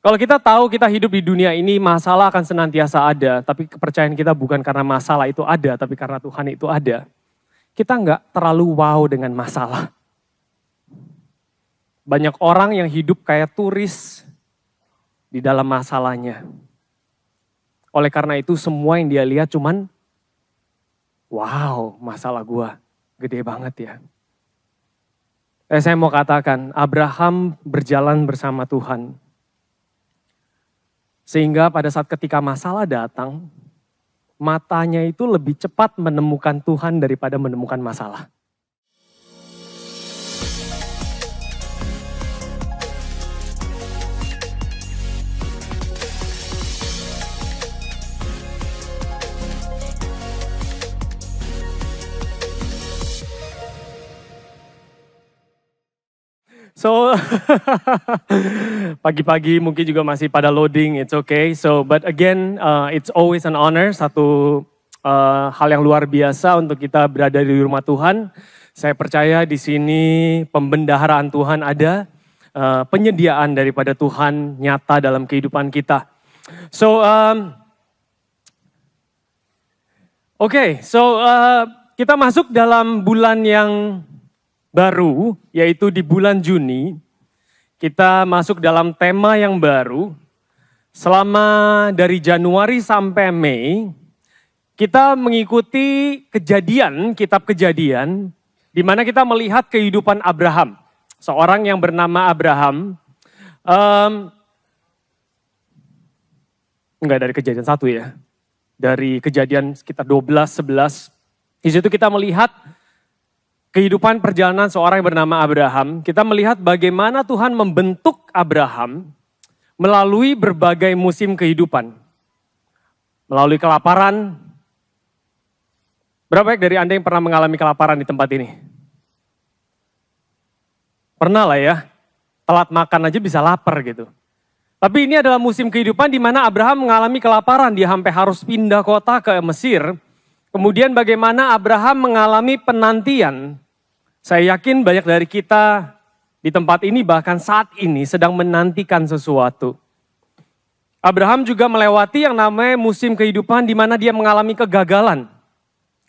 Kalau kita tahu kita hidup di dunia ini masalah akan senantiasa ada, tapi kepercayaan kita bukan karena masalah itu ada, tapi karena Tuhan itu ada. Kita nggak terlalu wow dengan masalah. Banyak orang yang hidup kayak turis di dalam masalahnya. Oleh karena itu semua yang dia lihat cuman, wow, masalah gua gede banget ya. Saya mau katakan, Abraham berjalan bersama Tuhan. Sehingga pada saat ketika masalah datang, matanya itu lebih cepat menemukan Tuhan daripada menemukan masalah. So, pagi-pagi mungkin juga masih pada loading, it's okay. So, but again, it's always an honor, satu hal yang luar biasa untuk kita berada di rumah Tuhan. Saya percaya di sini pembendaharaan Tuhan ada, penyediaan daripada Tuhan nyata dalam kehidupan kita. So, kita masuk dalam bulan yang baru, yaitu di bulan Juni. Kita masuk dalam tema yang baru. Selama dari Januari sampai Mei, kita mengikuti kejadian, kitab kejadian, di mana kita melihat kehidupan Abraham. Seorang yang bernama Abraham, enggak dari kejadian 1 ya, dari kejadian sekitar 12-11. Di situ kita melihat kehidupan perjalanan seorang yang bernama Abraham. Kita melihat bagaimana Tuhan membentuk Abraham melalui berbagai musim kehidupan. Melalui kelaparan. Berapa dari Anda yang pernah mengalami kelaparan di tempat ini? Pernah lah ya. Telat makan aja bisa lapar gitu. Tapi ini adalah musim kehidupan di mana Abraham mengalami kelaparan. Dia sampai harus pindah kota ke Mesir. Kemudian bagaimana Abraham mengalami penantian. Saya yakin banyak dari kita di tempat ini bahkan saat ini sedang menantikan sesuatu. Abraham juga melewati yang namanya musim kehidupan di mana dia mengalami kegagalan,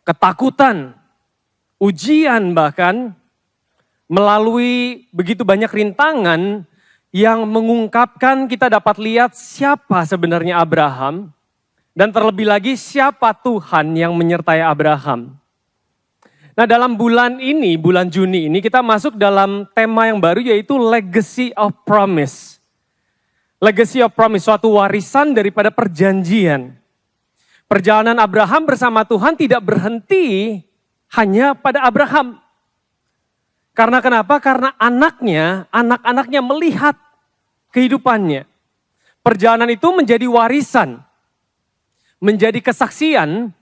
ketakutan, ujian bahkan melalui begitu banyak rintangan yang mengungkapkan kita dapat lihat siapa sebenarnya Abraham dan terlebih lagi siapa Tuhan yang menyertai Abraham. Nah dalam bulan ini, bulan Juni ini kita masuk dalam tema yang baru yaitu Legacy of Promise. Legacy of Promise, suatu warisan daripada perjanjian. Perjalanan Abraham bersama Tuhan tidak berhenti hanya pada Abraham. Karena kenapa? Karena anak-anaknya melihat kehidupannya. Perjalanan itu menjadi warisan, menjadi kesaksian,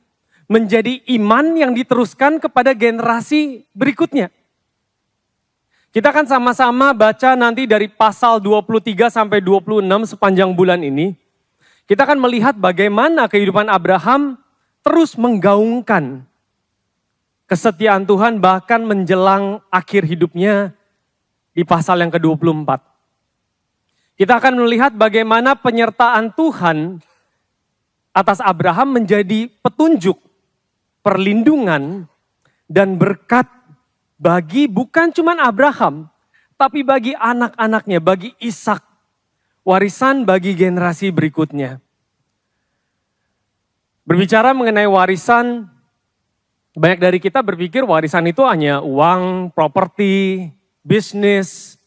menjadi iman yang diteruskan kepada generasi berikutnya. Kita akan sama-sama baca nanti dari pasal 23 sampai 26 sepanjang bulan ini. Kita akan melihat bagaimana kehidupan Abraham terus menggaungkan kesetiaan Tuhan bahkan menjelang akhir hidupnya di pasal yang ke-24. Kita akan melihat bagaimana penyertaan Tuhan atas Abraham menjadi petunjuk, perlindungan, dan berkat bagi bukan cuma Abraham, tapi bagi anak-anaknya, bagi Ishak, warisan bagi generasi berikutnya. Berbicara mengenai warisan, banyak dari kita berpikir warisan itu hanya uang, properti, bisnis,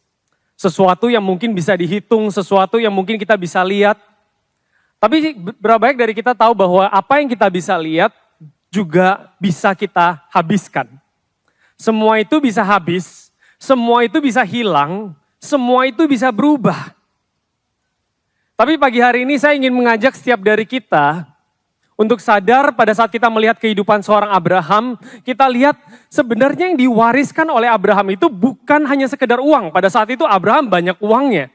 sesuatu yang mungkin bisa dihitung, sesuatu yang mungkin kita bisa lihat. Tapi berapa banyak dari kita tahu bahwa apa yang kita bisa lihat, juga bisa kita habiskan. Semua itu bisa habis, semua itu bisa hilang, semua itu bisa berubah. Tapi pagi hari ini saya ingin mengajak setiap dari kita untuk sadar pada saat kita melihat kehidupan seorang Abraham, kita lihat sebenarnya yang diwariskan oleh Abraham itu bukan hanya sekedar uang. Pada saat itu Abraham banyak uangnya.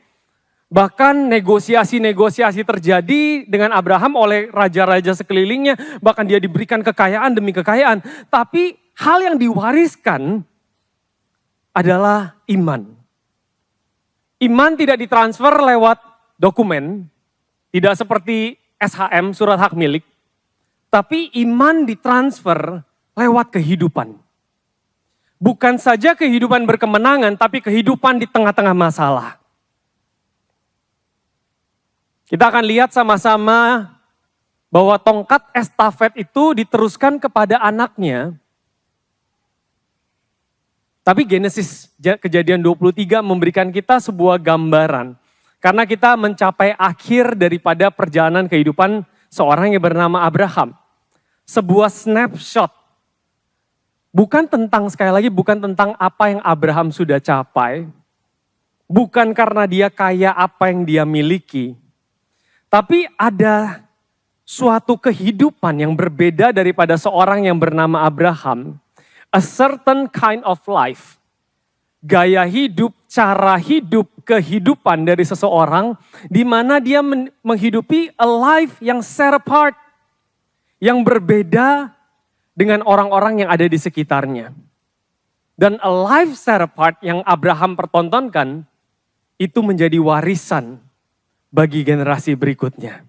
Bahkan negosiasi-negosiasi terjadi dengan Abraham oleh raja-raja sekelilingnya. Bahkan dia diberikan kekayaan demi kekayaan. Tapi hal yang diwariskan adalah iman. Iman tidak ditransfer lewat dokumen, tidak seperti SHM, surat hak milik, tapi iman ditransfer lewat kehidupan. Bukan saja kehidupan berkemenangan, tapi kehidupan di tengah-tengah masalah. Kita akan lihat sama-sama bahwa tongkat estafet itu diteruskan kepada anaknya. Tapi Genesis Kejadian 23 memberikan kita sebuah gambaran. Karena kita mencapai akhir daripada perjalanan kehidupan seorang yang bernama Abraham. Sebuah snapshot. Bukan tentang, sekali lagi, bukan tentang apa yang Abraham sudah capai. Bukan karena dia kaya apa yang dia miliki. Tapi ada suatu kehidupan yang berbeda daripada seorang yang bernama Abraham. A certain kind of life. Gaya hidup, cara hidup, kehidupan dari seseorang di mana dia menghidupi a life yang set apart, yang berbeda dengan orang-orang yang ada di sekitarnya. Dan a life set apart yang Abraham pertontonkan itu menjadi warisan bagi generasi berikutnya.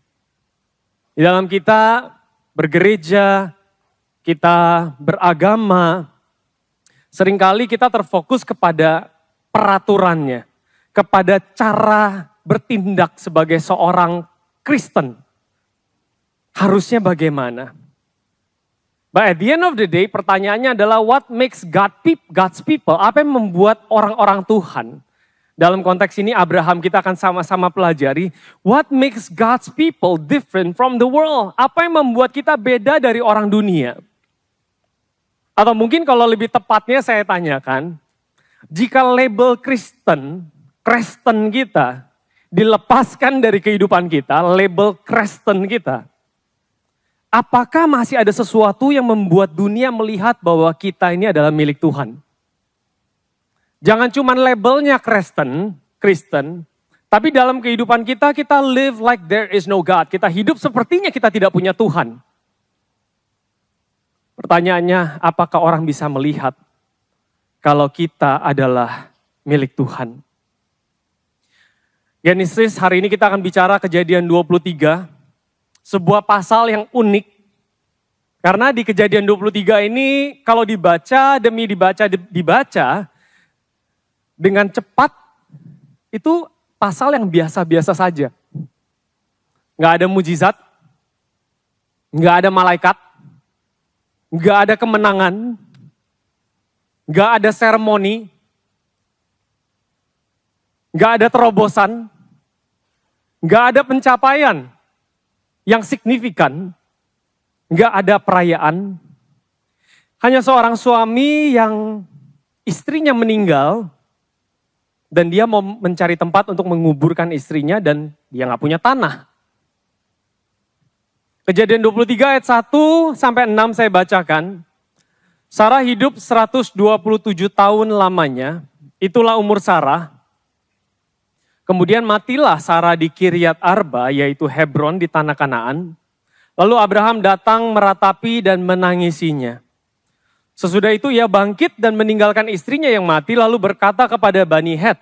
Di dalam kita bergereja, kita beragama, seringkali kita terfokus kepada peraturannya, kepada cara bertindak sebagai seorang Kristen. Harusnya bagaimana? But at the end of the day, pertanyaannya adalah what makes God's people? Apa yang membuat orang-orang Tuhan? Dalam konteks ini Abraham kita akan sama-sama pelajari. What makes God's people different from the world? Apa yang membuat kita beda dari orang dunia? Atau mungkin kalau lebih tepatnya saya tanyakan, jika label Kristen kita dilepaskan dari kehidupan kita, label Kristen kita, apakah masih ada sesuatu yang membuat dunia melihat bahwa kita ini adalah milik Tuhan? Jangan cuma labelnya Kristen, tapi dalam kehidupan kita, kita live like there is no God. Kita hidup sepertinya kita tidak punya Tuhan. Pertanyaannya, apakah orang bisa melihat kalau kita adalah milik Tuhan? Genesis, hari ini kita akan bicara Kejadian 23, sebuah pasal yang unik. Karena di Kejadian 23 ini kalau dibaca demi dibaca dengan cepat, itu pasal yang biasa-biasa saja. Nggak ada mujizat, nggak ada malaikat, nggak ada kemenangan, nggak ada seremoni, nggak ada terobosan, nggak ada pencapaian yang signifikan, nggak ada perayaan. Hanya seorang suami yang istrinya meninggal dan dia mau mencari tempat untuk menguburkan istrinya dan dia nggak punya tanah. Kejadian 23 ayat 1 sampai 6 saya bacakan. Sarah hidup 127 tahun lamanya, itulah umur Sarah. Kemudian matilah Sarah di Kiryat Arba, yaitu Hebron di tanah Kanaan. Lalu Abraham datang meratapi dan menangisinya. Sesudah itu ia bangkit dan meninggalkan istrinya yang mati, lalu berkata kepada Bani Het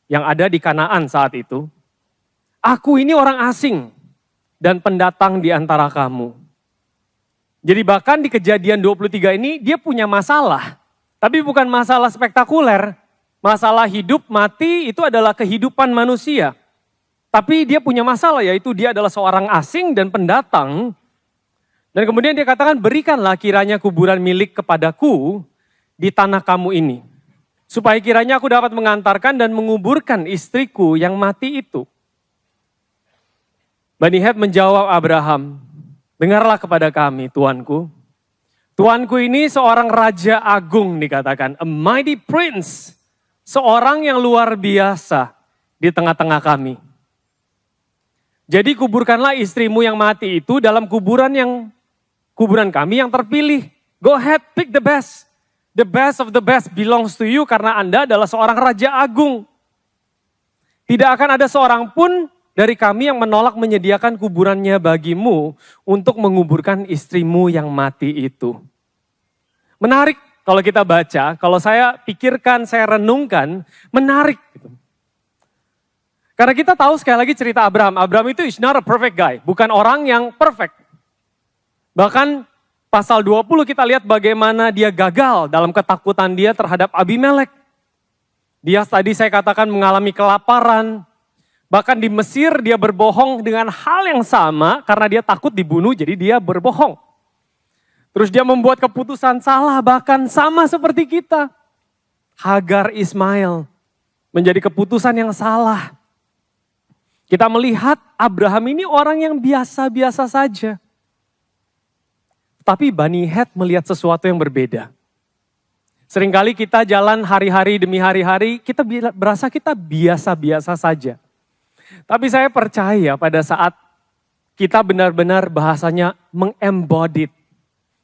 yang ada di Kanaan saat itu, "Aku ini orang asing dan pendatang di antara kamu." Jadi bahkan di Kejadian 23 ini dia punya masalah. Tapi bukan masalah spektakuler. Masalah hidup mati itu adalah kehidupan manusia. Tapi dia punya masalah, yaitu dia adalah seorang asing dan pendatang. Dan kemudian dia katakan, "Berikanlah kiranya kuburan milik kepadaku di tanah kamu ini. Supaya kiranya aku dapat mengantarkan dan menguburkan istriku yang mati itu." Bani Het menjawab Abraham, "Dengarlah kepada kami, Tuanku. Tuanku ini seorang raja agung," dikatakan, "a mighty prince." Seorang yang luar biasa di tengah-tengah kami. Jadi kuburkanlah istrimu yang mati itu dalam kuburan kami yang terpilih. Go ahead, pick the best. The best of the best belongs to you karena Anda adalah seorang raja agung. Tidak akan ada seorang pun dari kami yang menolak menyediakan kuburannya bagimu untuk menguburkan istrimu yang mati itu. Menarik kalau kita baca, kalau saya pikirkan, saya renungkan, menarik. Karena kita tahu sekali lagi cerita Abraham. Abraham itu is not a perfect guy. Bukan orang yang perfect. Bahkan pasal 20 kita lihat bagaimana dia gagal dalam ketakutan dia terhadap Abimelek. Dia tadi saya katakan mengalami kelaparan. Bahkan di Mesir dia berbohong dengan hal yang sama karena dia takut dibunuh jadi dia berbohong. Terus dia membuat keputusan salah bahkan sama seperti kita. Hagar Ismail menjadi keputusan yang salah. Kita melihat Abraham ini orang yang biasa-biasa saja. Tapi Bani Het melihat sesuatu yang berbeda. Seringkali kita jalan hari-hari demi hari-hari, kita berasa kita biasa-biasa saja. Tapi saya percaya pada saat kita benar-benar bahasanya mengembodied.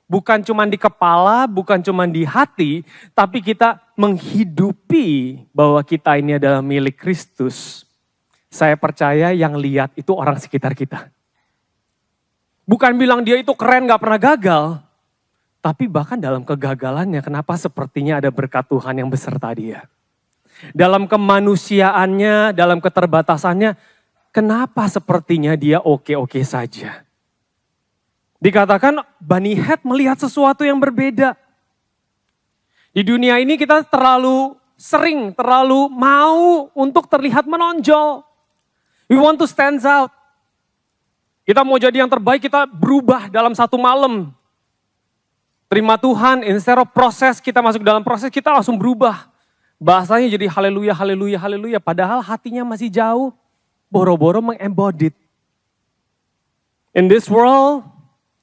Bukan cuma di kepala, bukan cuma di hati, tapi kita menghidupi bahwa kita ini adalah milik Kristus. Saya percaya yang lihat itu orang sekitar kita. Bukan bilang dia itu keren gak pernah gagal. Tapi bahkan dalam kegagalannya kenapa sepertinya ada berkat Tuhan yang beserta dia. Dalam kemanusiaannya, dalam keterbatasannya, kenapa sepertinya dia oke-oke saja. Dikatakan Bani Het melihat sesuatu yang berbeda. Di dunia ini kita terlalu mau untuk terlihat menonjol. We want to stand out. Kita mau jadi yang terbaik, kita berubah dalam satu malam. Terima Tuhan, instead of proses, kita masuk dalam proses, kita langsung berubah. Bahasanya jadi haleluya, haleluya, haleluya. Padahal hatinya masih jauh, boro-boro mengembodied. In this world,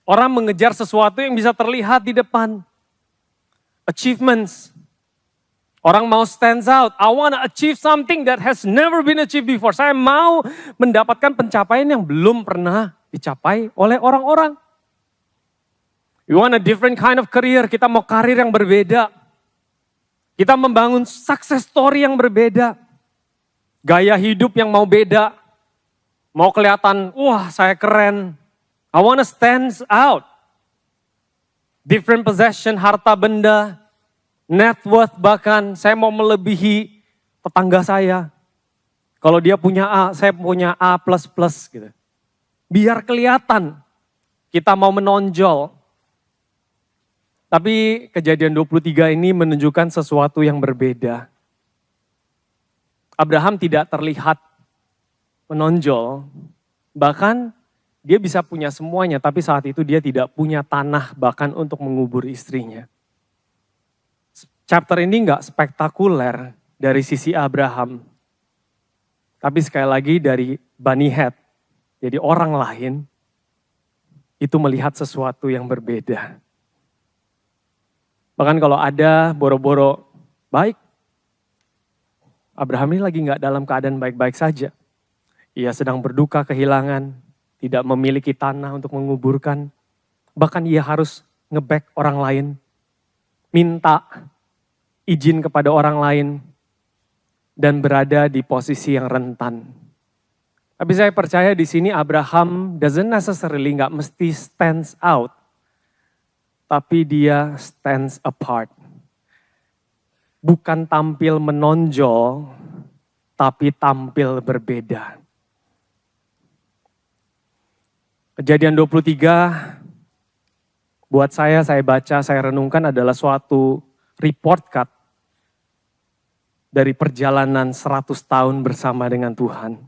orang mengejar sesuatu yang bisa terlihat di depan. Achievements. Orang mau stand out. I want to achieve something that has never been achieved before. Saya mau mendapatkan pencapaian yang belum pernah dicapai oleh orang-orang. You want a different kind of career. Kita mau karir yang berbeda. Kita membangun success story yang berbeda. Gaya hidup yang mau beda. Mau kelihatan, wah saya keren. I want to stand out. Different possession, harta benda. Net worth bahkan, saya mau melebihi tetangga saya. Kalau dia punya A, saya punya A++ gitu. Biar kelihatan kita mau menonjol. Tapi Kejadian 23 ini menunjukkan sesuatu yang berbeda. Abraham tidak terlihat menonjol. Bahkan dia bisa punya semuanya, tapi saat itu dia tidak punya tanah bahkan untuk mengubur istrinya. Chapter ini enggak spektakuler dari sisi Abraham. Tapi sekali lagi dari Bani Het, jadi orang lain, itu melihat sesuatu yang berbeda. Bahkan kalau ada boro-boro baik, Abraham ini lagi enggak dalam keadaan baik-baik saja. Ia sedang berduka kehilangan, tidak memiliki tanah untuk menguburkan. Bahkan ia harus nge-back orang lain, minta izin kepada orang lain, dan berada di posisi yang rentan. Tapi saya percaya di sini Abraham doesn't necessarily nggak mesti stands out, tapi dia stands apart. Bukan tampil menonjol, tapi tampil berbeda. Kejadian 23, buat saya baca, saya renungkan adalah suatu report card dari perjalanan 100 tahun bersama dengan Tuhan.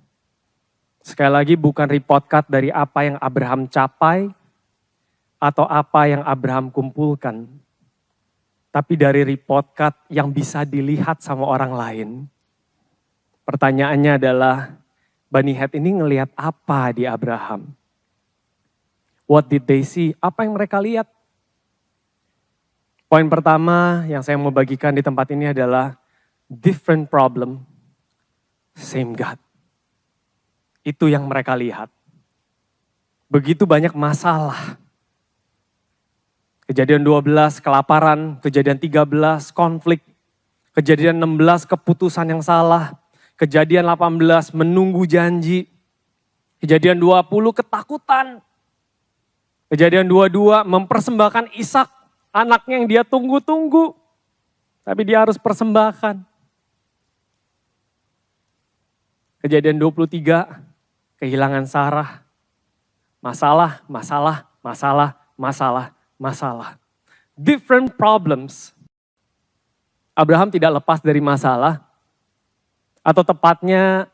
Sekali lagi bukan report card dari apa yang Abraham capai atau apa yang Abraham kumpulkan. Tapi dari report card yang bisa dilihat sama orang lain. Pertanyaannya adalah, Bani Het ini ngelihat apa di Abraham? What did they see? Apa yang mereka lihat? Poin pertama yang saya mau bagikan di tempat ini adalah different problem, same God. Itu yang mereka lihat. Begitu banyak masalah. Kejadian 12 kelaparan, kejadian 13 konflik, kejadian 16 keputusan yang salah, kejadian 18 menunggu janji, kejadian 20 ketakutan, kejadian 22 mempersembahkan Ishak. Anaknya yang dia tunggu-tunggu, tapi dia harus persembahkan. Kejadian 23, kehilangan Sarah. Masalah, masalah, masalah, masalah, masalah. Different problems. Abraham tidak lepas dari masalah, atau tepatnya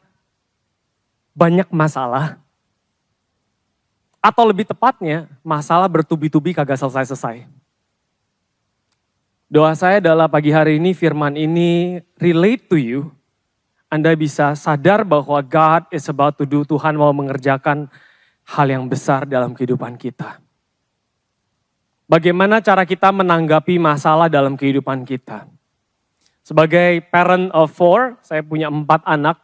banyak masalah, atau lebih tepatnya masalah bertubi-tubi kagak selesai-selesai. Doa saya adalah pagi hari ini firman ini relate to you. Anda bisa sadar bahwa God is about to do, Tuhan mau mengerjakan hal yang besar dalam kehidupan kita. Bagaimana cara kita menanggapi masalah dalam kehidupan kita? Sebagai parent of 4, saya punya 4 anak.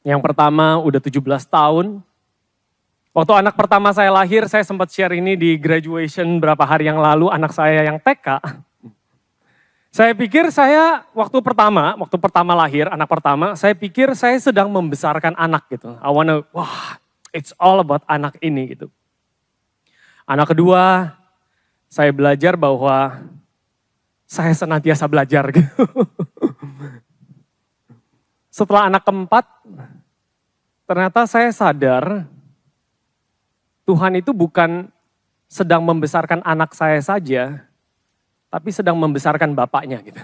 Yang pertama udah 17 tahun. Waktu anak pertama saya lahir, saya sempat share ini di graduation berapa hari yang lalu, anak saya yang TK. Saya pikir waktu pertama lahir, anak pertama, saya pikir saya sedang membesarkan anak gitu. It's all about anak ini gitu. Anak kedua, saya belajar bahwa saya senantiasa belajar gitu. Setelah anak keempat, ternyata saya sadar Tuhan itu bukan sedang membesarkan anak saya saja, tapi sedang membesarkan bapaknya gitu.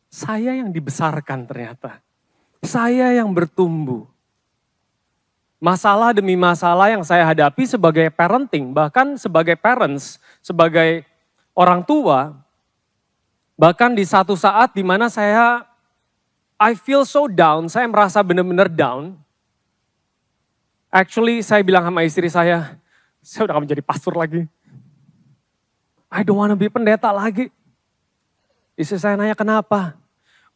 Saya yang dibesarkan ternyata. Saya yang bertumbuh. Masalah demi masalah yang saya hadapi sebagai parenting, bahkan sebagai parents, sebagai orang tua, bahkan di satu saat di mana I feel so down, saya merasa benar-benar down. Actually saya bilang sama istri saya udah gak menjadi pastor lagi. I don't wanna be pendeta lagi. Istri saya nanya kenapa?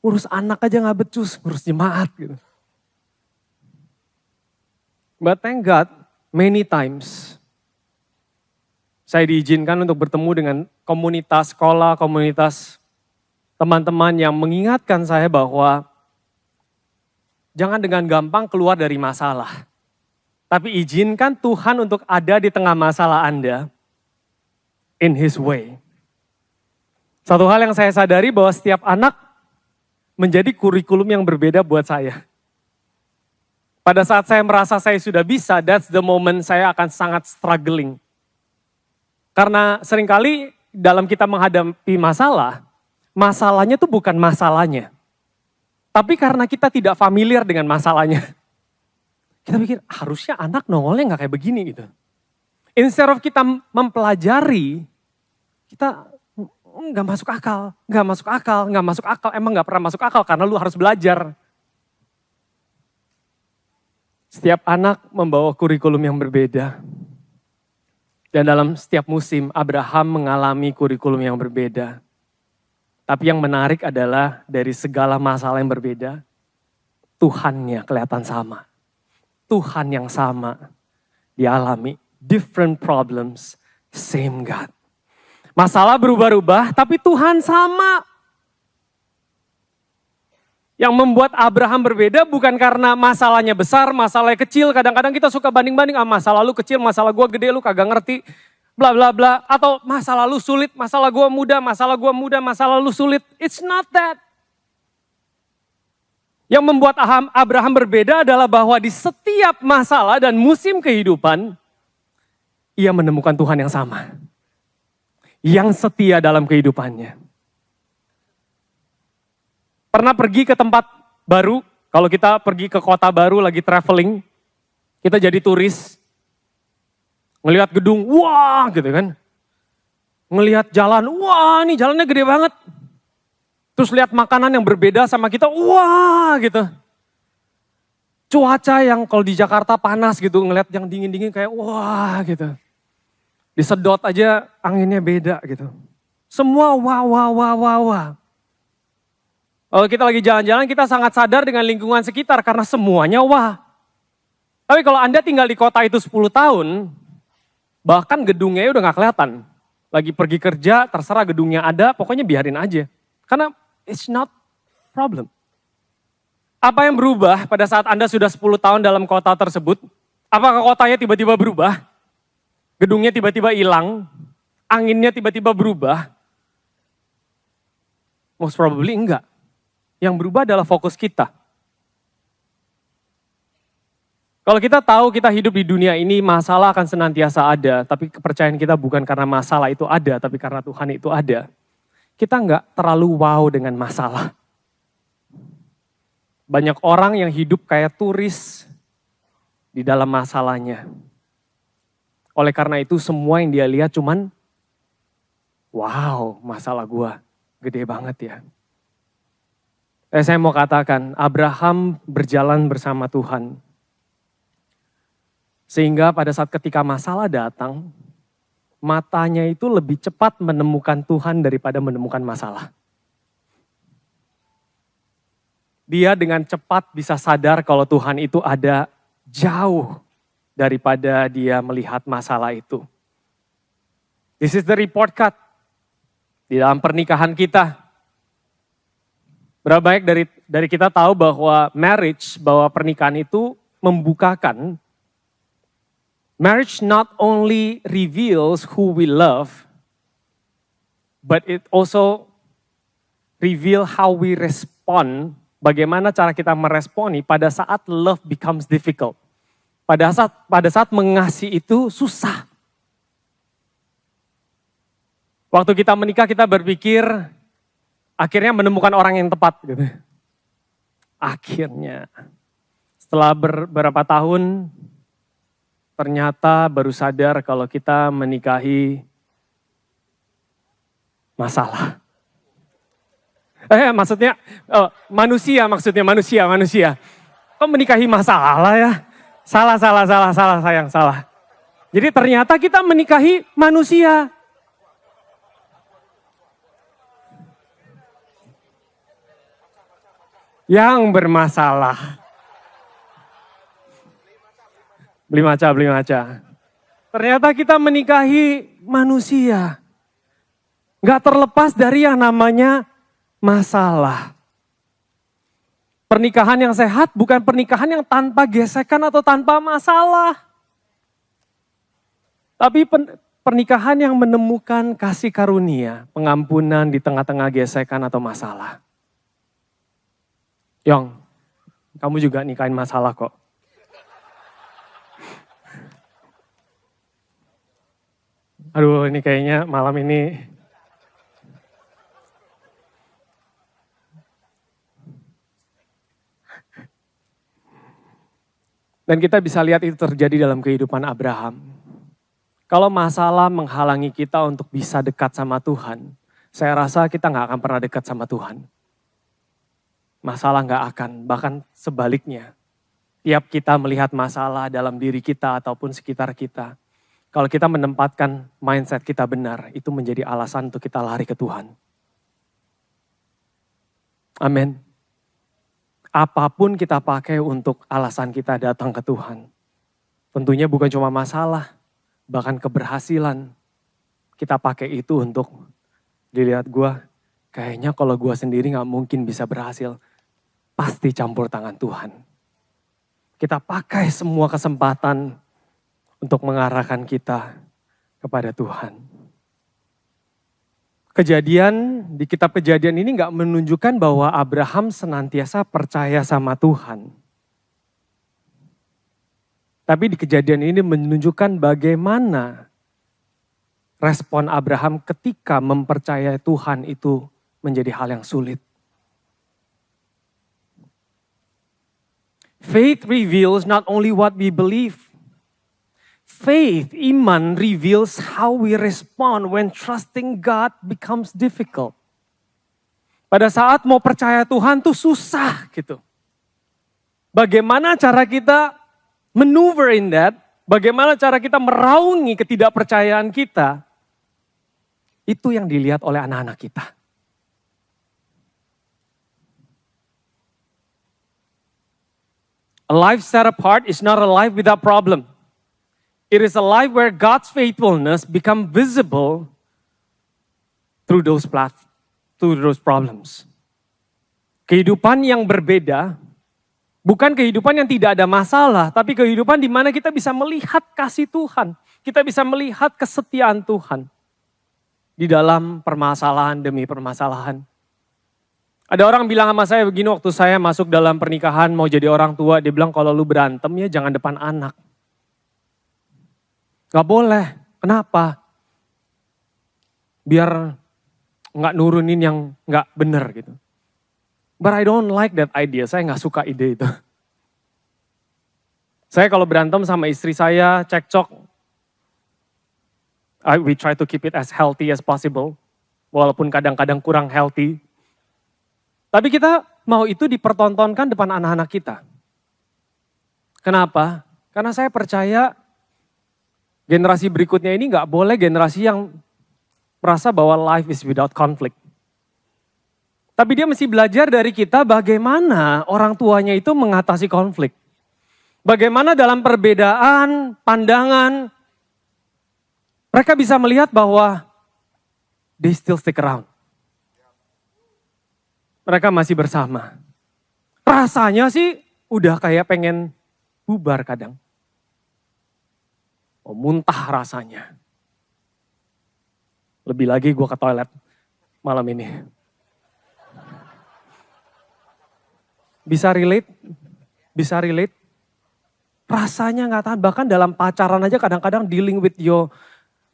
Ngurus anak aja gak becus, ngurus jemaat gitu. But thank God, many times saya diizinkan untuk bertemu dengan komunitas sekolah, komunitas teman-teman yang mengingatkan saya bahwa jangan dengan gampang keluar dari masalah. Tapi izinkan Tuhan untuk ada di tengah masalah Anda in His way. Satu hal yang saya sadari bahwa setiap anak menjadi kurikulum yang berbeda buat saya. Pada saat saya merasa saya sudah bisa, that's the moment saya akan sangat struggling. Karena seringkali dalam kita menghadapi masalah, masalahnya itu bukan masalahnya. Tapi karena kita tidak familiar dengan masalahnya. Kita pikir harusnya anak nongolnya gak kayak begini gitu. Instead of kita mempelajari, kita gak masuk akal, emang gak pernah masuk akal karena lu harus belajar. Setiap anak membawa kurikulum yang berbeda. Dan dalam setiap musim Abraham mengalami kurikulum yang berbeda. Tapi yang menarik adalah dari segala masalah yang berbeda, Tuhannya kelihatan sama. Tuhan yang sama dialami. Different problems, same God. Masalah berubah-ubah tapi Tuhan sama. Yang membuat Abraham berbeda bukan karena masalahnya besar, masalahnya kecil. Kadang-kadang kita suka banding-banding, masalah lu kecil, masalah gua gede, lu kagak ngerti. Bla bla bla. Atau masalah lu sulit, masalah gua mudah, masalah lu sulit. It's not that. Yang membuat Abraham berbeda adalah bahwa di setiap masalah dan musim kehidupan, ia menemukan Tuhan yang sama. Yang setia dalam kehidupannya. Pernah pergi ke tempat baru, kalau kita pergi ke kota baru lagi traveling, kita jadi turis, ngelihat gedung, wah gitu kan. Ngelihat jalan, wah ini jalannya gede banget. Terus lihat makanan yang berbeda sama kita, wah gitu. Cuaca yang kalau di Jakarta panas gitu, ngelihat yang dingin-dingin kayak wah gitu. Disedot aja anginnya beda gitu. Semua wah. Kalau kita lagi jalan-jalan, kita sangat sadar dengan lingkungan sekitar karena semuanya wah. Tapi kalau Anda tinggal di kota itu 10 tahun, bahkan gedungnya udah gak kelihatan. Lagi pergi kerja, terserah gedungnya ada, pokoknya biarin aja. Karena it's not problem. Apa yang berubah pada saat Anda sudah 10 tahun dalam kota tersebut? Apakah kotanya tiba-tiba berubah? Gedungnya tiba-tiba hilang? Anginnya tiba-tiba berubah? Most probably enggak. Yang berubah adalah fokus kita. Kalau kita tahu kita hidup di dunia ini masalah akan senantiasa ada, tapi kepercayaan kita bukan karena masalah itu ada, tapi karena Tuhan itu ada. Kita nggak terlalu wow dengan masalah. Banyak orang yang hidup kayak turis di dalam masalahnya. Oleh karena itu semua yang dia lihat cuman, wow, masalah gua gede banget ya. Saya mau katakan, Abraham berjalan bersama Tuhan. Sehingga pada saat ketika masalah datang, matanya itu lebih cepat menemukan Tuhan daripada menemukan masalah. Dia dengan cepat bisa sadar kalau Tuhan itu ada jauh daripada dia melihat masalah itu. This is the report card. Di dalam pernikahan kita, berapa baik dari kita tahu bahwa bahwa pernikahan itu membukakan. Marriage not only reveals who we love, but it also reveal how we respond, bagaimana cara kita meresponi pada saat love becomes difficult. Pada saat mengasihi itu susah. Waktu kita menikah kita berpikir akhirnya menemukan orang yang tepat gitu. Akhirnya setelah beberapa tahun ternyata baru sadar kalau kita menikahi masalah. Manusia. Kok menikahi masalah ya? Salah sayang, salah. Jadi ternyata kita menikahi manusia. Yang bermasalah. Beli maca. Ternyata kita menikahi manusia. Gak terlepas dari yang namanya masalah. Pernikahan yang sehat bukan pernikahan yang tanpa gesekan atau tanpa masalah. Tapi pernikahan yang menemukan kasih karunia, pengampunan di tengah-tengah gesekan atau masalah. Yong, kamu juga nikahin masalah kok. Aduh, ini kayaknya malam ini dan kita bisa lihat itu terjadi dalam kehidupan Abraham. Kalau masalah menghalangi kita untuk bisa dekat sama Tuhan, saya rasa kita nggak akan pernah dekat sama Tuhan. Masalah nggak akan, bahkan sebaliknya. Tiap kita melihat masalah dalam diri kita ataupun sekitar kita, kalau kita menempatkan mindset kita benar, itu menjadi alasan untuk kita lari ke Tuhan. Amin. Apapun kita pakai untuk alasan kita datang ke Tuhan. Tentunya bukan cuma masalah, bahkan keberhasilan. Kita pakai itu untuk dilihat kayaknya kalau gue sendiri gak mungkin bisa berhasil. Pasti campur tangan Tuhan. Kita pakai semua kesempatan untuk mengarahkan kita kepada Tuhan. Di kitab Kejadian ini gak menunjukkan bahwa Abraham senantiasa percaya sama Tuhan. Tapi di Kejadian ini menunjukkan bagaimana respon Abraham ketika mempercayai Tuhan itu menjadi hal yang sulit. Faith reveals not only what we believe. Faith, iman, reveals how we respond when trusting God becomes difficult. Pada saat mau percaya Tuhan tuh susah gitu. Bagaimana cara kita maneuver in that? Bagaimana cara kita meraungi ketidakpercayaan kita? Itu yang dilihat oleh anak-anak kita. A life set apart is not a life without problem. It is a life where God's faithfulness become visible through those problems. Kehidupan yang berbeda, bukan kehidupan yang tidak ada masalah, tapi kehidupan di mana kita bisa melihat kasih Tuhan. Kita bisa melihat kesetiaan Tuhan di dalam permasalahan demi permasalahan. Ada orang bilang sama saya begini waktu saya masuk dalam pernikahan mau jadi orang tua. Dia bilang kalau lu berantem ya jangan depan anak. Gak boleh. Kenapa? Biar gak nurunin yang gak bener gitu. But I don't like that idea. Saya gak suka ide itu. Saya kalau berantem sama istri saya, cekcok. We try to keep it as healthy as possible. Walaupun kadang-kadang kurang healthy. Tapi kita mau itu dipertontonkan depan anak-anak kita. Kenapa? Karena saya percaya generasi berikutnya ini gak boleh generasi yang merasa bahwa life is without conflict. Tapi dia mesti belajar dari kita bagaimana orang tuanya itu mengatasi konflik. Bagaimana dalam perbedaan, pandangan, mereka bisa melihat bahwa they still stick around. Mereka masih bersama. Rasanya sih udah kayak pengen bubar kadang. Oh, muntah rasanya. Lebih lagi gue ke toilet malam ini. Bisa relate? Bisa relate? Rasanya gak tahan, bahkan dalam pacaran aja kadang-kadang dealing with your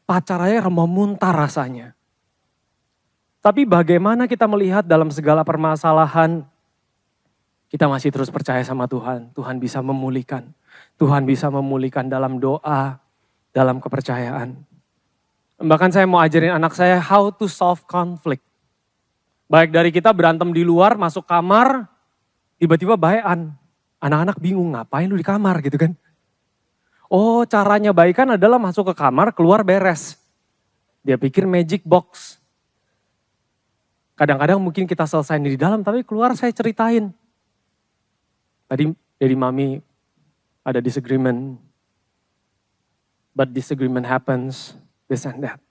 pacar aja mau muntah rasanya. Tapi bagaimana kita melihat dalam segala permasalahan, kita masih terus percaya sama Tuhan. Tuhan bisa memulihkan. Tuhan bisa memulihkan dalam doa, dalam kepercayaan. Bahkan saya mau ajarin anak saya how to solve conflict. Baik dari kita berantem di luar, masuk kamar, tiba-tiba baikan. Anak-anak bingung, ngapain lu di kamar gitu kan. Oh, caranya baikan adalah masuk ke kamar, keluar beres. Dia pikir magic box. Kadang-kadang mungkin kita selesai di dalam, tapi keluar saya ceritain. Tadi dari mami ada disagreement. But disagreement happens, this and that.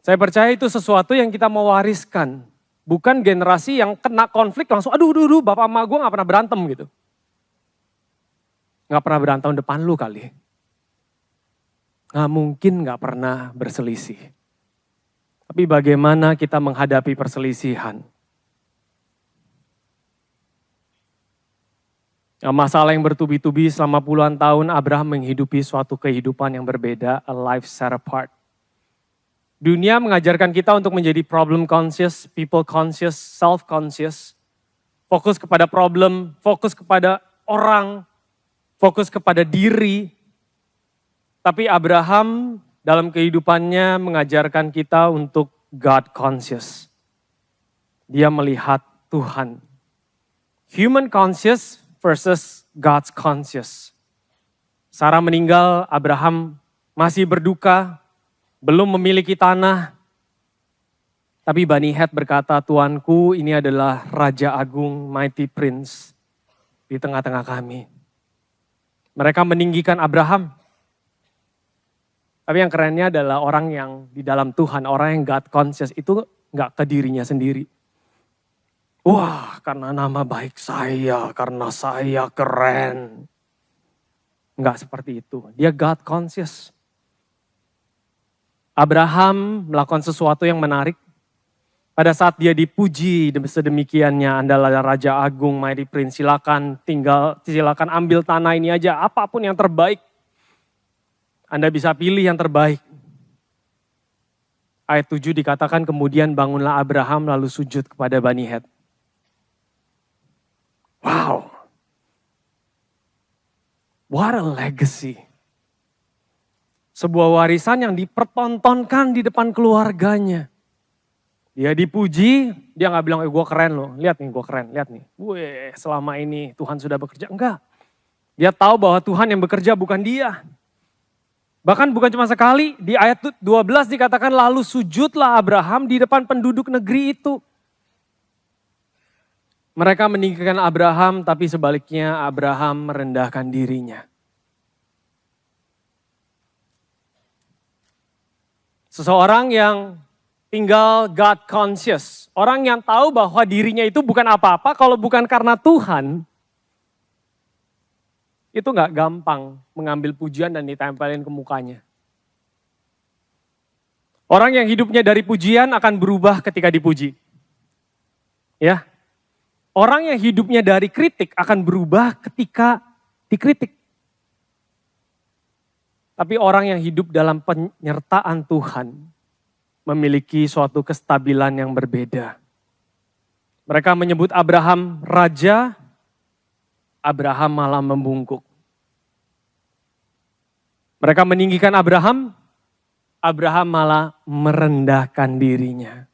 Saya percaya itu sesuatu yang kita mau wariskan. Bukan generasi yang kena konflik langsung, aduh bapak emak gue gak pernah berantem gitu. Gak pernah berantem depan lu kali. Gak mungkin gak pernah berselisih. Tapi bagaimana kita menghadapi perselisihan? Masalah yang bertubi-tubi selama puluhan tahun Abraham menghidupi suatu kehidupan yang berbeda, a life set apart. Dunia mengajarkan kita untuk menjadi problem conscious, people conscious, self conscious. Fokus kepada problem, fokus kepada orang, fokus kepada diri. Tapi Abraham dalam kehidupannya mengajarkan kita untuk God conscious. Dia melihat Tuhan. Human conscious versus God's conscious. Sarah meninggal, Abraham masih berduka, belum memiliki tanah. Tapi Bani Het berkata, Tuanku ini adalah Raja Agung, Mighty Prince di tengah-tengah kami. Mereka meninggikan Abraham. Tapi yang kerennya adalah orang yang di dalam Tuhan, orang yang God conscious itu gak ke dirinya sendiri. Wah, karena nama baik saya, karena saya keren. Enggak seperti itu, dia God conscious. Abraham melakukan sesuatu yang menarik. Pada saat dia dipuji sedemikiannya, Anda adalah Raja Agung, Mighty Prince, silakan ambil tanah ini aja, apapun yang terbaik. Anda bisa pilih yang terbaik. Ayat 7 dikatakan kemudian bangunlah Abraham lalu sujud kepada Bani Het. Wow. What a legacy. Sebuah warisan yang dipertontonkan di depan keluarganya. Dia dipuji, dia gak bilang, gue keren loh, lihat nih gue keren, lihat nih. Weh, selama ini Tuhan sudah bekerja. Enggak. Dia tahu bahwa Tuhan yang bekerja bukan dia. Bahkan bukan cuma sekali, di ayat 12 dikatakan lalu sujudlah Abraham di depan penduduk negeri itu. Mereka meninggikan Abraham, tapi sebaliknya Abraham merendahkan dirinya. Seseorang yang tinggal God conscious, orang yang tahu bahwa dirinya itu bukan apa-apa kalau bukan karena Tuhan. Itu gak gampang mengambil pujian dan ditempelin ke mukanya. Orang yang hidupnya dari pujian akan berubah ketika dipuji. Ya, orang yang hidupnya dari kritik akan berubah ketika dikritik. Tapi orang yang hidup dalam penyertaan Tuhan memiliki suatu kestabilan yang berbeda. Mereka menyebut Abraham raja, Abraham malah membungkuk. Mereka meninggikan Abraham, Abraham malah merendahkan dirinya.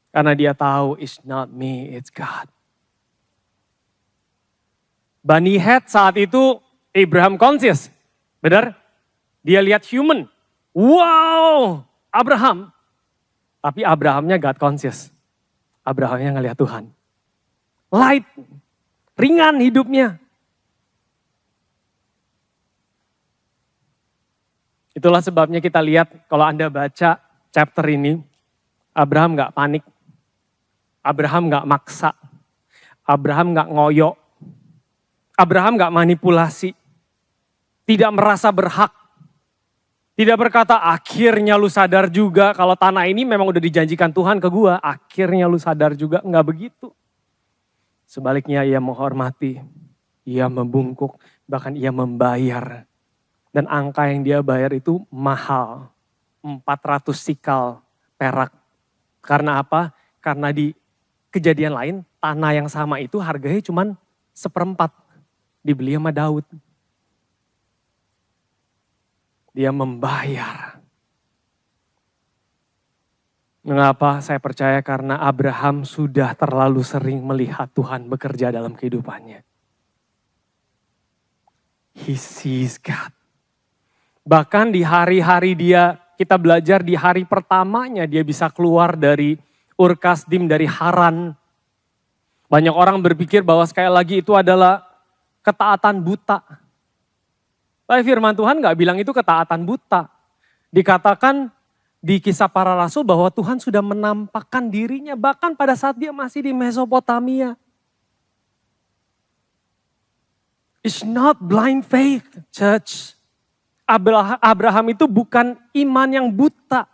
Karena dia tahu, it's not me, it's God. Bani Het saat itu Abraham conscious, benar? Dia lihat human, wow, Abraham. Tapi Abrahamnya God conscious. Abrahamnya ngelihat Tuhan. Light, ringan hidupnya. Itulah sebabnya kita lihat kalau Anda baca chapter ini, Abraham gak panik. Abraham gak maksa. Abraham gak ngoyok. Abraham gak manipulasi. Tidak merasa berhak. Tidak berkata akhirnya lu sadar juga kalau tanah ini memang udah dijanjikan Tuhan ke gua. Akhirnya lu sadar juga, gak begitu. Sebaliknya ia menghormati. Ia membungkuk, bahkan ia membayar. Dan angka yang dia bayar itu mahal. 400 sikal perak. Karena apa? Karena di kejadian lain, tanah yang sama itu harganya cuma 1/4. Dibeli sama Daud. Dia membayar. Mengapa saya percaya? Karena Abraham sudah terlalu sering melihat Tuhan bekerja dalam kehidupannya. He sees God. Bahkan di hari-hari kita belajar di hari pertamanya dia bisa keluar dari Ur Kasdim, dari Haran. Banyak orang berpikir bahwa sekali lagi itu adalah ketaatan buta. Tapi firman Tuhan gak bilang itu ketaatan buta. Dikatakan di Kisah Para Rasul bahwa Tuhan sudah menampakkan dirinya bahkan pada saat dia masih di Mesopotamia. It's not blind faith, church. Abraham itu bukan iman yang buta,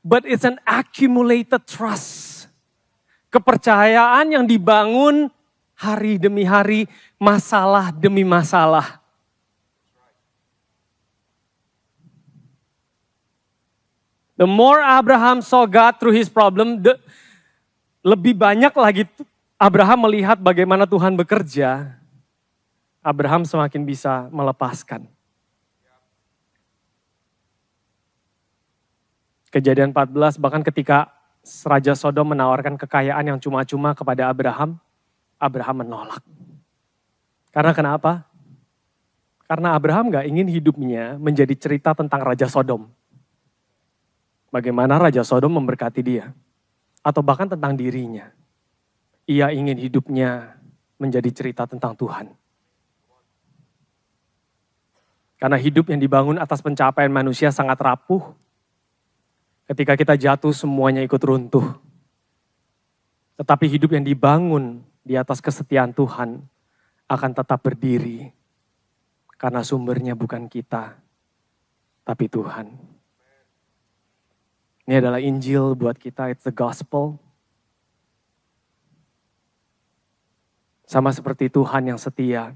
but it's an accumulated trust. Kepercayaan yang dibangun hari demi hari, masalah demi masalah. The more Abraham saw God through his problem, lebih banyak lagi Abraham melihat bagaimana Tuhan bekerja. Abraham semakin bisa melepaskan. Kejadian 14 bahkan ketika Raja Sodom menawarkan kekayaan yang cuma-cuma kepada Abraham, Abraham menolak. Karena kenapa? Karena Abraham gak ingin hidupnya menjadi cerita tentang Raja Sodom. Bagaimana Raja Sodom memberkati dia. Atau bahkan tentang dirinya. Ia ingin hidupnya menjadi cerita tentang Tuhan. Karena hidup yang dibangun atas pencapaian manusia sangat rapuh. Ketika kita jatuh semuanya ikut runtuh. Tetapi hidup yang dibangun di atas kesetiaan Tuhan akan tetap berdiri. Karena sumbernya bukan kita, tapi Tuhan. Ini adalah Injil buat kita, it's the gospel. Sama seperti Tuhan yang setia,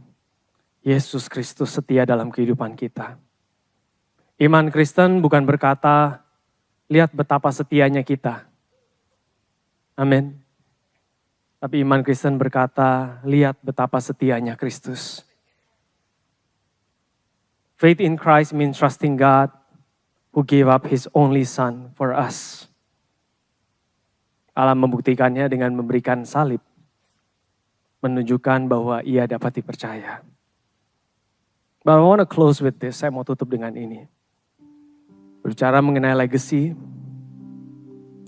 Yesus Kristus setia dalam kehidupan kita. Iman Kristen bukan berkata, lihat betapa setianya kita. Amin. Tapi iman Kristen berkata, lihat betapa setianya Kristus. Faith in Christ means trusting God who gave up His only Son for us. Allah membuktikannya dengan memberikan salib. Menunjukkan bahwa ia dapat dipercaya. But I want to close with this. Saya mau tutup dengan ini. Berbicara mengenai legacy,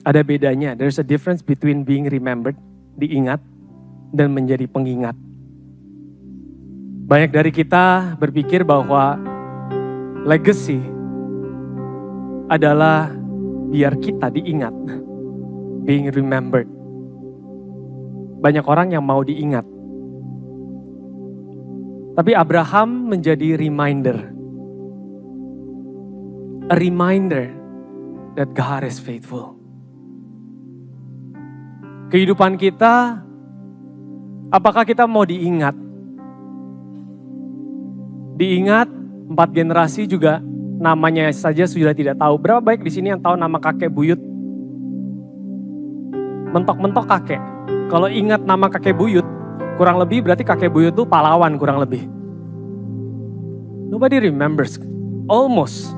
ada bedanya. There's a difference between being remembered, diingat, dan menjadi pengingat. Banyak dari kita berpikir bahwa legacy adalah biar kita diingat, being remembered. Banyak orang yang mau diingat. Tapi Abraham menjadi reminder. A reminder that God is faithful. Kehidupan kita Apakah kita mau diingat? Diingat 4 generasi juga namanya saja sudah tidak tahu. Berapa baik di sini yang tahu nama kakek buyut? Mentok-mentok kakek. Kalau ingat nama kakek buyut, kurang lebih berarti kakek buyut itu pahlawan kurang lebih. Nobody remembers. Almost.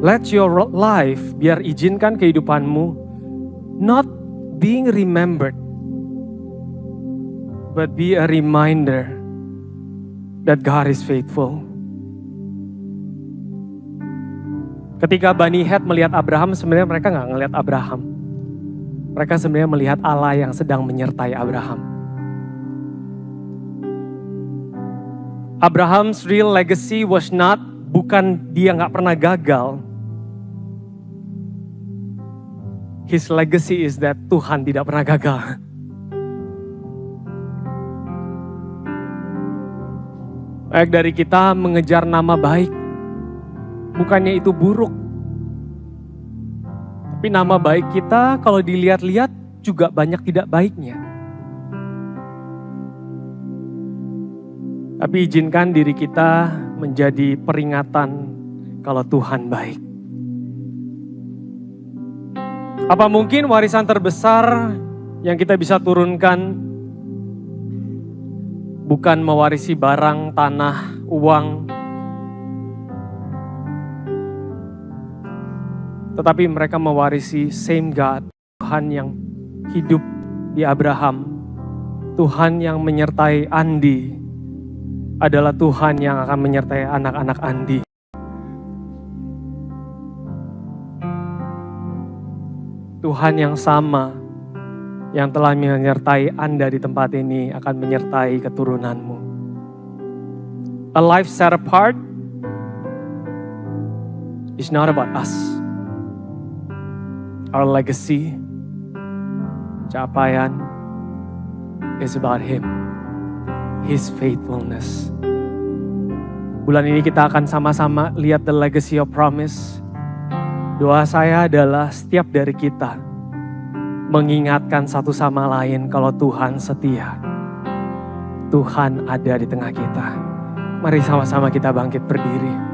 Let your life, biar izinkan kehidupanmu, not being remembered, but be a reminder that God is faithful. Ketika Bani Het melihat Abraham, sebenarnya mereka nggak ngelihat Abraham. Mereka sebenarnya melihat Allah yang sedang menyertai Abraham. Abraham's real legacy was not, bukan dia nggak pernah gagal. His legacy is that Tuhan tidak pernah gagal. Baik dari kita mengejar nama baik, bukannya itu buruk. Tapi nama baik kita kalau dilihat-lihat juga banyak tidak baiknya. Tapi izinkan diri kita menjadi peringatan kalau Tuhan baik. Apa mungkin warisan terbesar yang kita bisa turunkan bukan mewarisi barang, tanah, uang, tetapi mereka mewarisi same God, Tuhan yang hidup di Abraham, Tuhan yang menyertai Andi, adalah Tuhan yang akan menyertai anak-anak Andi. Tuhan yang sama yang telah menyertai Anda di tempat ini akan menyertai keturunanmu. A life set apart is not about us. Our legacy, capaian, is about Him. His faithfulness. Bulan ini kita akan sama-sama lihat the legacy of promise. Doa saya adalah setiap dari kita mengingatkan satu sama lain kalau Tuhan setia. Tuhan ada di tengah kita. Mari sama-sama kita bangkit berdiri.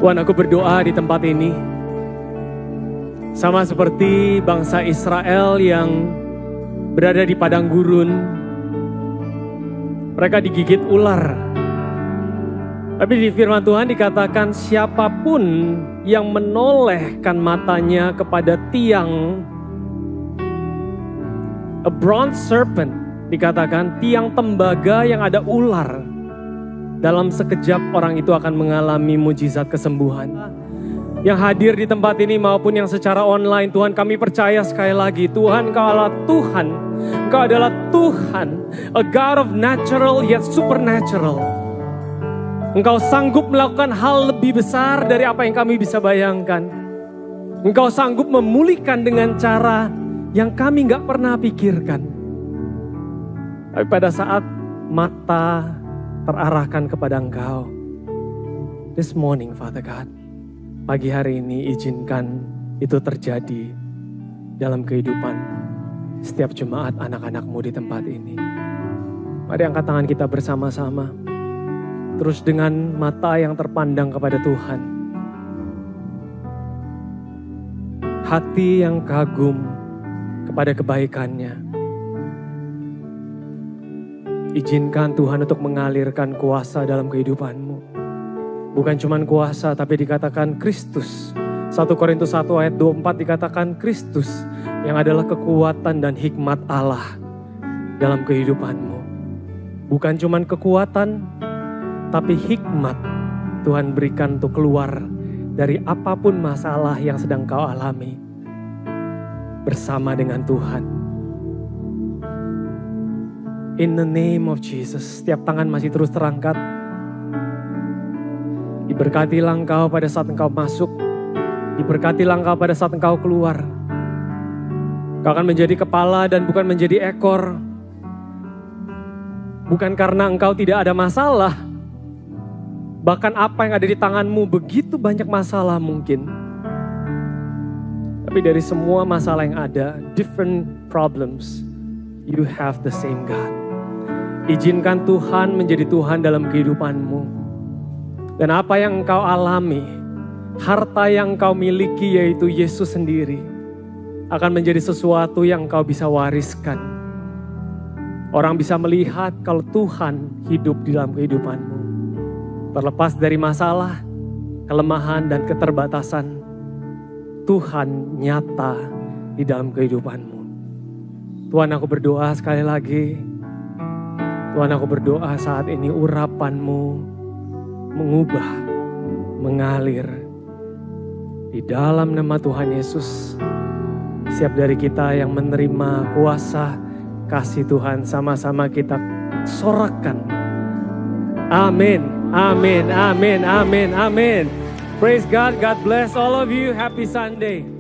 Tuhan, aku berdoa di tempat ini. Sama seperti bangsa Israel yang berada di padang gurun. Mereka digigit ular. Tapi di firman Tuhan dikatakan siapapun yang menolehkan matanya kepada tiang, a bronze serpent, dikatakan tiang tembaga yang ada ular, dalam sekejap orang itu akan mengalami mujizat kesembuhan. Yang hadir di tempat ini maupun yang secara online, Tuhan, kami percaya sekali lagi, Tuhan, Engkau adalah Tuhan. Engkau adalah Tuhan, a God of natural yet supernatural. Engkau sanggup melakukan hal lebih besar dari apa yang kami bisa bayangkan. Engkau sanggup memulihkan dengan cara yang kami gak pernah pikirkan. Tapi pada saat mata terarahkan kepada Engkau, this morning, Father God, pagi hari ini izinkan itu terjadi dalam kehidupan setiap jemaat anak-anak-Mu di tempat ini. Mari angkat tangan kita bersama-sama. Terus dengan mata yang terpandang kepada Tuhan. Hati yang kagum kepada kebaikan-Nya. Izinkan Tuhan untuk mengalirkan kuasa dalam kehidupan-Mu. Bukan cuma kuasa, tapi dikatakan Kristus. 1 Korintus 1 ayat 24 dikatakan Kristus yang adalah kekuatan dan hikmat Allah dalam kehidupan-Mu. Bukan cuma kekuatan, tapi hikmat Tuhan berikan untuk keluar dari apapun masalah yang sedang kau alami bersama dengan Tuhan. In the name of Jesus, setiap tangan masih terus terangkat. Diberkatilah engkau pada saat engkau masuk. Diberkatilah engkau pada saat engkau keluar. Kau akan menjadi kepala dan bukan menjadi ekor. Bukan karena engkau tidak ada masalah. Bahkan apa yang ada di tanganmu begitu banyak masalah mungkin. Tapi dari semua masalah yang ada, different problems, you have the same God. Izinkan Tuhan menjadi Tuhan dalam kehidupanmu. Dan apa yang engkau alami, harta yang engkau miliki yaitu Yesus sendiri, akan menjadi sesuatu yang engkau bisa wariskan. Orang bisa melihat kalau Tuhan hidup di dalam kehidupanmu. Terlepas dari masalah, kelemahan, dan keterbatasan, Tuhan nyata di dalam kehidupanmu. Tuhan, aku berdoa sekali lagi. Tuhan, aku berdoa saat ini urapan-Mu mengubah, mengalir. Di dalam nama Tuhan Yesus, setiap dari kita yang menerima kuasa kasih Tuhan, sama-sama kita sorakkan. Amin. Amin, amin, amin, amin. Praise God, God bless all of you. Happy Sunday.